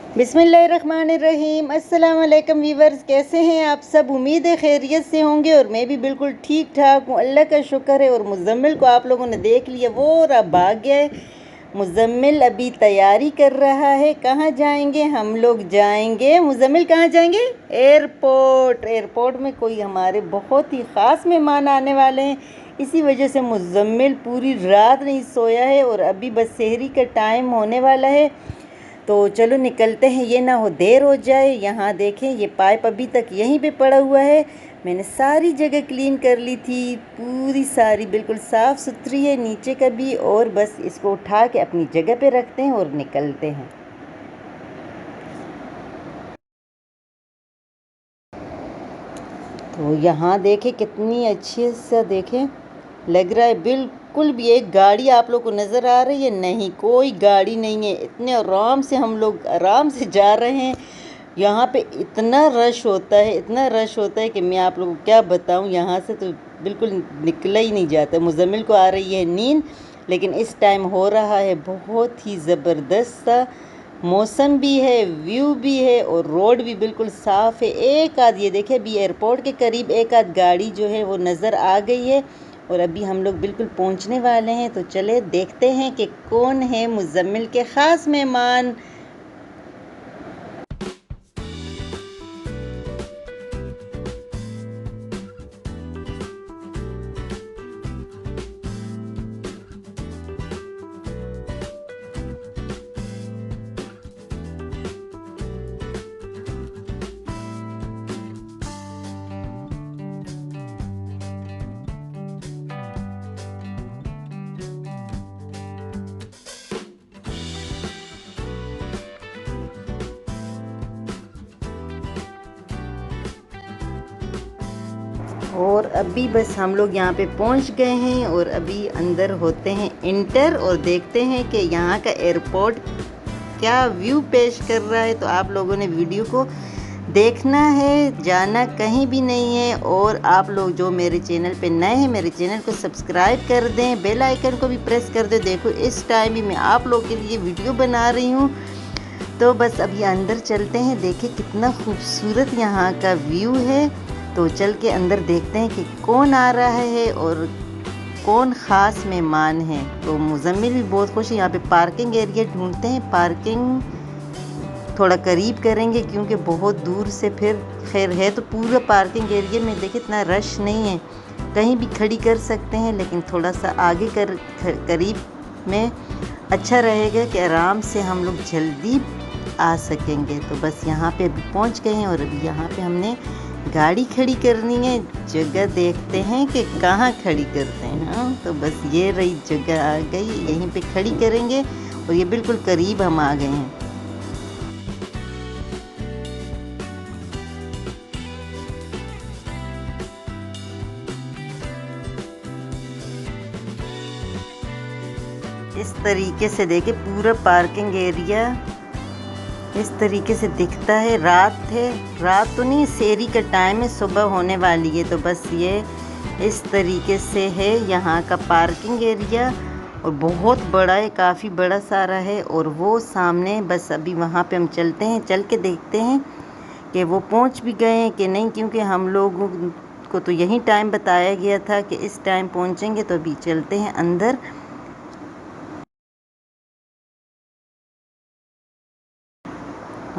बिस्मिल्लाहिर्रहमानिर्रहीम। अस्सलाम वालेकुम वीवर्स, कैसे हैं आप सब? उम्मीद है खैरियत से होंगे और मैं भी बिल्कुल ठीक ठाक हूँ, अल्लाह का शुक्र है। और मुज़म्मिल को आप लोगों ने देख लिया, वो रहा भाग गया है। मुज़म्मिल अभी तैयारी कर रहा है। कहाँ जाएंगे हम लोग? जाएंगे, मुज़म्मिल कहाँ जाएंगे? एयरपोर्ट। एयरपोर्ट में कोई हमारे बहुत ही ख़ास मेहमान आने वाले हैं, इसी वजह से मुज़म्मिल पूरी रात नहीं सोया है और अभी बस सहरी का टाइम होने वाला है। तो चलो निकलते हैं, ये ना हो देर हो जाए। यहाँ देखें, ये पाइप अभी तक यहीं पे पड़ा हुआ है। मैंने सारी जगह क्लीन कर ली थी, पूरी सारी बिल्कुल साफ़ सुथरी है, नीचे का भी। और बस इसको उठा के अपनी जगह पे रखते हैं और निकलते हैं। तो यहाँ देखें कितनी अच्छी सा देखें लग रहा है। बिल्कुल भी एक गाड़ी आप लोग को नज़र आ रही है? नहीं, कोई गाड़ी नहीं है। इतने आराम से हम लोग आराम से जा रहे हैं। यहाँ पे इतना रश होता है, इतना रश होता है कि मैं आप लोगों को क्या बताऊँ। यहाँ से तो बिल्कुल निकला ही नहीं जाता। मुज़म्मिल को आ रही है नींद, लेकिन इस टाइम हो रहा है बहुत ही ज़बरदस्त सा मौसम भी है, व्यू भी है और रोड भी बिल्कुल साफ़ है। एक आध ये देखे, अभी एयरपोर्ट के करीब एक आध गाड़ी जो है वो नज़र आ गई है और अभी हम लोग बिल्कुल पहुंचने वाले हैं। तो चले देखते हैं कि कौन है मुज़म्मिल के ख़ास मेहमान। और अभी बस हम लोग यहाँ पे पहुँच गए हैं और अभी अंदर होते हैं इंटर और देखते हैं कि यहाँ का एयरपोर्ट क्या व्यू पेश कर रहा है। तो आप लोगों ने वीडियो को देखना है, जाना कहीं भी नहीं है। और आप लोग जो मेरे चैनल पे नए हैं, मेरे चैनल को सब्सक्राइब कर दें, बेल आइकन को भी प्रेस कर दें। देखो इस टाइम भी मैं आप लोग के लिए वीडियो बना रही हूँ। तो बस अभी अंदर चलते हैं, देखें कितना खूबसूरत यहाँ का व्यू है। तो चल के अंदर देखते हैं कि कौन आ रहा है और कौन ख़ास मेहमान है। तो मुज़म्मिल भी बहुत खुश है। यहाँ पे पार्किंग एरिया ढूंढते हैं, पार्किंग थोड़ा करीब करेंगे क्योंकि बहुत दूर से फिर खैर है तो पूरा पार्किंग एरिया में देखिए इतना रश नहीं है, कहीं भी खड़ी कर सकते हैं, लेकिन थोड़ा सा आगे करीब में अच्छा रहेगा कि आराम से हम लोग जल्दी आ सकेंगे। तो बस यहाँ पे अभी पहुँच गए हैं और अभी यहाँ पे हमने गाड़ी खड़ी करनी है। जगह देखते हैं कि कहाँ खड़ी करते हैं। हाँ, तो बस ये रही जगह आ गई, यहीं पे खड़ी करेंगे और ये बिल्कुल करीब हम आ गए हैं। इस तरीके से देखे पूरा पार्किंग एरिया इस तरीके से दिखता है। रात तो नहीं, सेरी का टाइम है, सुबह होने वाली है। तो बस ये इस तरीके से है यहाँ का पार्किंग एरिया और बहुत बड़ा है, काफ़ी बड़ा सारा है। और वो सामने बस अभी वहाँ पे हम चलते हैं, चल के देखते हैं कि वो पहुँच भी गए हैं कि नहीं, क्योंकि हम लोगों को तो यही टाइम बताया गया था कि इस टाइम पहुँचेंगे। तो अभी चलते हैं अंदर।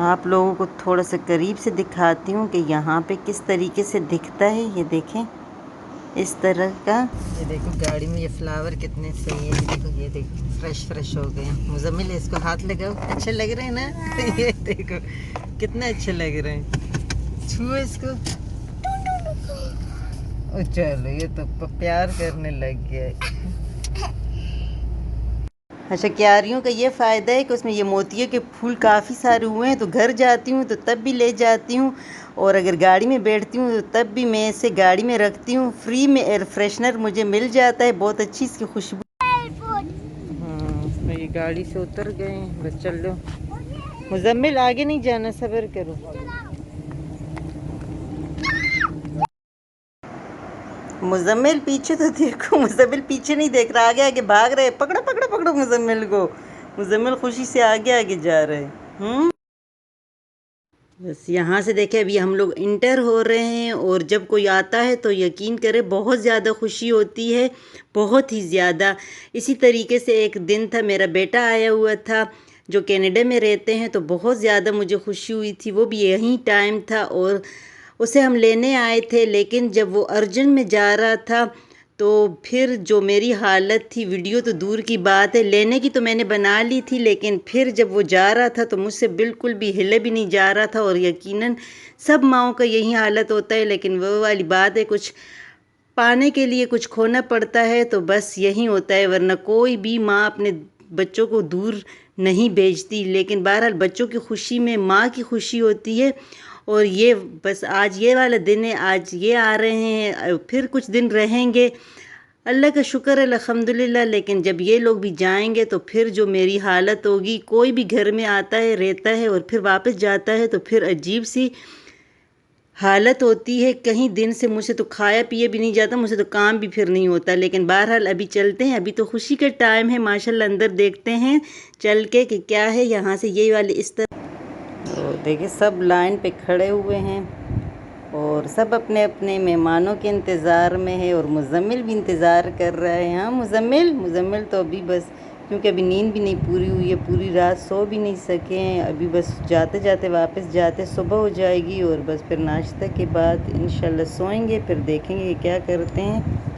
आप लोगों को थोड़ा सा करीब से दिखाती हूँ कि यहाँ पे किस तरीके से दिखता है। ये देखें इस तरह का। ये देखो गाड़ी में ये फ्लावर कितने सही है। देखो ये देखो फ्रेश हो गए हैं। मुज़म्मिल इसको हाथ लगाओ, अच्छे लग रहे हैं ना? ये देखो कितने अच्छे लग रहे हैं। छुओ इसको। चलो ये तो प्यार करने लग गया है। अच्छा, क्यारियों का ये फ़ायदा है कि उसमें ये मोतियों के फूल काफ़ी सारे हुए हैं। तो घर जाती हूँ तो तब भी ले जाती हूँ और अगर गाड़ी में बैठती हूँ तो तब भी मैं इसे गाड़ी में रखती हूँ। फ्री में एयर फ्रेशनर मुझे मिल जाता है, बहुत अच्छी इसकी खुशबू। हाँ, ये गाड़ी से उतर गए हैं, बस चल लो। मुज़म्मिल आगे नहीं जाना, सब्र करो। मुज़म्मिल पीछे तो देखो, मुज़म्मिल पीछे नहीं देख रहा, आगे आगे भाग रहे। पकड़ो पकड़ो पकड़ो मुज़म्मिल को। मुज़म्मिल खुशी से आगे आगे जा रहे हैं। बस यहाँ से देखें अभी हम लोग इंटर हो रहे हैं और जब कोई आता है तो यकीन करें बहुत ज़्यादा खुशी होती है, बहुत ही ज़्यादा। इसी तरीके से एक दिन था, मेरा बेटा आया हुआ था जो कनाडा में रहते हैं, तो बहुत ज़्यादा मुझे खुशी हुई थी। वो भी यही टाइम था और उसे हम लेने आए थे, लेकिन जब वो अर्जेंट में जा रहा था तो फिर जो मेरी हालत थी, वीडियो तो दूर की बात है, लेने की तो मैंने बना ली थी, लेकिन फिर जब वो जा रहा था तो मुझसे बिल्कुल भी हिले भी नहीं जा रहा था। और यकीनन सब माँओं का यही हालत होता है, लेकिन वो वाली बात है, कुछ पाने के लिए कुछ खोना पड़ता है, तो बस यही होता है, वरना कोई भी माँ अपने बच्चों को दूर नहीं भेजती। लेकिन बहरहाल बच्चों की खुशी में माँ की खुशी होती है। और ये बस आज ये वाला दिन है, आज ये आ रहे हैं, फिर कुछ दिन रहेंगे, अल्लाह का शुक्र है अल्हम्दुलिल्लाह। लेकिन जब ये लोग भी जाएंगे तो फिर जो मेरी हालत होगी, कोई भी घर में आता है, रहता है और फिर वापस जाता है तो फिर अजीब सी हालत होती है। कहीं दिन से मुझसे तो खाया पिया भी नहीं जाता, मुझसे तो काम भी फिर नहीं होता। लेकिन बहरहाल अभी चलते हैं, अभी तो खुशी का टाइम है माशाल्लाह। अंदर देखते हैं चल के कि क्या है यहाँ से। ये वाले इस तरह तो देखिए सब लाइन पे खड़े हुए हैं और सब अपने अपने मेहमानों के इंतज़ार में है। और मुज़म्मिल भी इंतज़ार कर रहा है। हाँ मुज़म्मिल तो अभी बस, क्योंकि अभी नींद भी नहीं पूरी हुई है, पूरी रात सो भी नहीं सके हैं। अभी बस जाते जाते वापस जाते सुबह हो जाएगी और बस फिर नाश्ता के बाद इंशाल्लाह सोएंगे, फिर देखेंगे क्या करते हैं।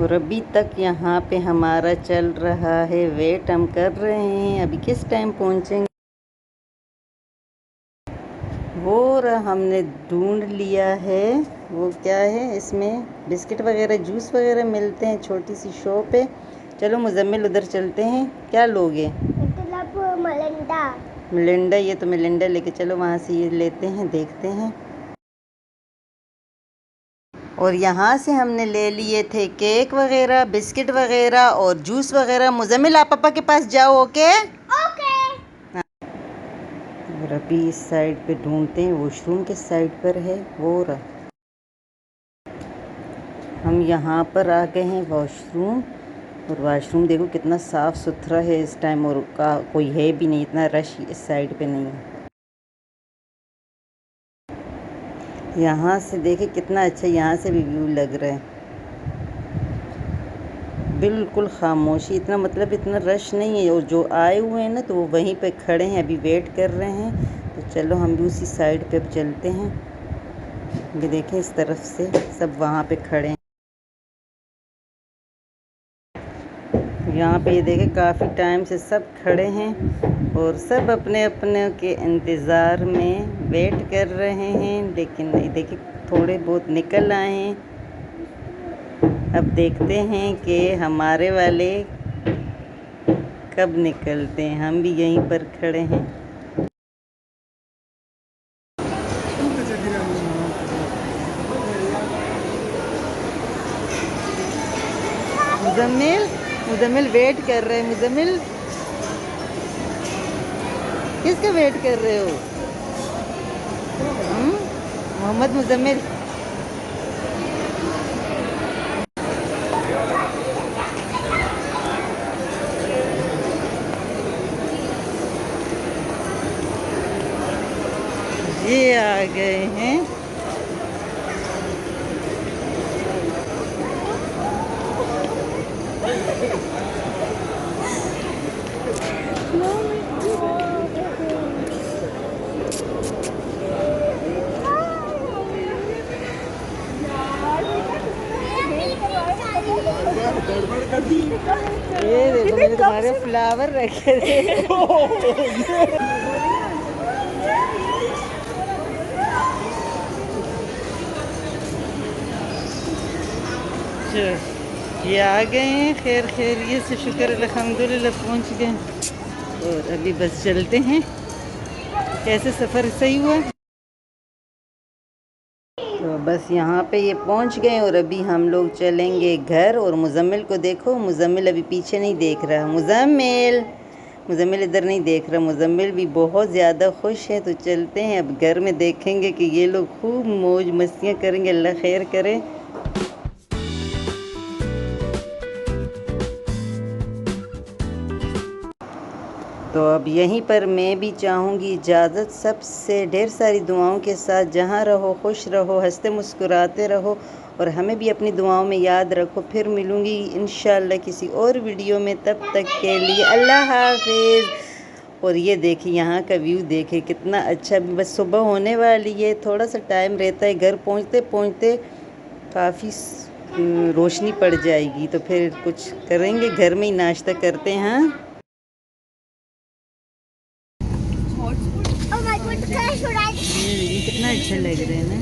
और अभी तक यहाँ पे हमारा चल रहा है वेट, हम कर रहे हैं अभी किस टाइम पहुँचेंगे। वो हमने ढूंढ लिया है, वो क्या है, इसमें बिस्किट वगैरह जूस वगैरह मिलते हैं, छोटी सी शॉप है। चलो मुज़म्मिल उधर चलते हैं। क्या लोगे? मतलब मिलिंडा। ये तो मिलिंडा लेके चलो, वहाँ से ये लेते हैं, देखते हैं। और यहाँ से हमने ले लिए थे केक वगैरह, बिस्किट वगैरह और जूस वगैरह। मुज़म्मिल आप पापा के पास जाओ, ओके? और अभी इस साइड पे ढूंढते हैं, वॉशरूम किस साइड पर है, वो रहा। हम यहाँ पर आ गए हैं वॉशरूम। और वॉशरूम देखो कितना साफ़ सुथरा है इस टाइम, और का कोई है भी नहीं, इतना रश इस साइड पे नहीं है। यहाँ से देखे कितना अच्छा यहाँ से भी व्यू लग रहा है, बिल्कुल खामोशी, इतना मतलब इतना रश नहीं है। और जो आए हुए हैं ना तो वो वहीं पे खड़े हैं, अभी वेट कर रहे हैं। तो चलो हम भी उसी साइड पे अब चलते हैं। ये देखें इस तरफ से सब वहाँ पे खड़े हैं। यहाँ पे ये देखें काफ़ी टाइम से सब खड़े हैं और सब अपने अपने के इंतज़ार में वेट कर रहे हैं। लेकिन नहीं, देखिए थोड़े बहुत निकल आए हैं। अब देखते हैं कि हमारे वाले कब निकलते हैं। हम भी यहीं पर खड़े हैं। मुज़म्मिल वेट कर रहे हैं। मुज़म्मिल किसका वेट कर रहे हो? मोहम्मद मुज़म्मिल। ये आ गए हैं। ये देखो मैंने तुम्हारे फ्लावर रखे थे। ये आ गए हैं खैर खैरियत से, शुक्र अल्हम्दुलिल्लाह पहुंच गए। और अभी बस चलते हैं। कैसे सफ़र सही हुआ? तो बस यहाँ पे ये पहुँच गए और अभी हम लोग चलेंगे घर। और मुज़म्मिल को देखो, मुज़म्मिल अभी पीछे नहीं देख रहा। मुज़म्मिल इधर नहीं देख रहा। मुज़म्मिल भी बहुत ज़्यादा खुश है। तो चलते हैं अब घर में, देखेंगे कि ये लोग खूब मौज मस्तियाँ करेंगे, अल्लाह खैर करे। तो अब यहीं पर मैं भी चाहूँगी इजाज़त, सबसे ढेर सारी दुआओं के साथ। जहाँ रहो खुश रहो, हंसते मुस्कुराते रहो और हमें भी अपनी दुआओं में याद रखो। फिर मिलूँगी इंशाल्लाह किसी और वीडियो में, तब तक के लिए अल्लाह हाफिज़। और ये देखिए यहाँ का व्यू देखे कितना अच्छा। बस सुबह होने वाली है, थोड़ा सा टाइम रहता है, घर पहुँचते पहुँचते काफ़ी रोशनी पड़ जाएगी। तो फिर कुछ करेंगे, घर में ही नाश्ता करते हैं। हाँ Oh my God, ये कितना अच्छा लग रहा है ना।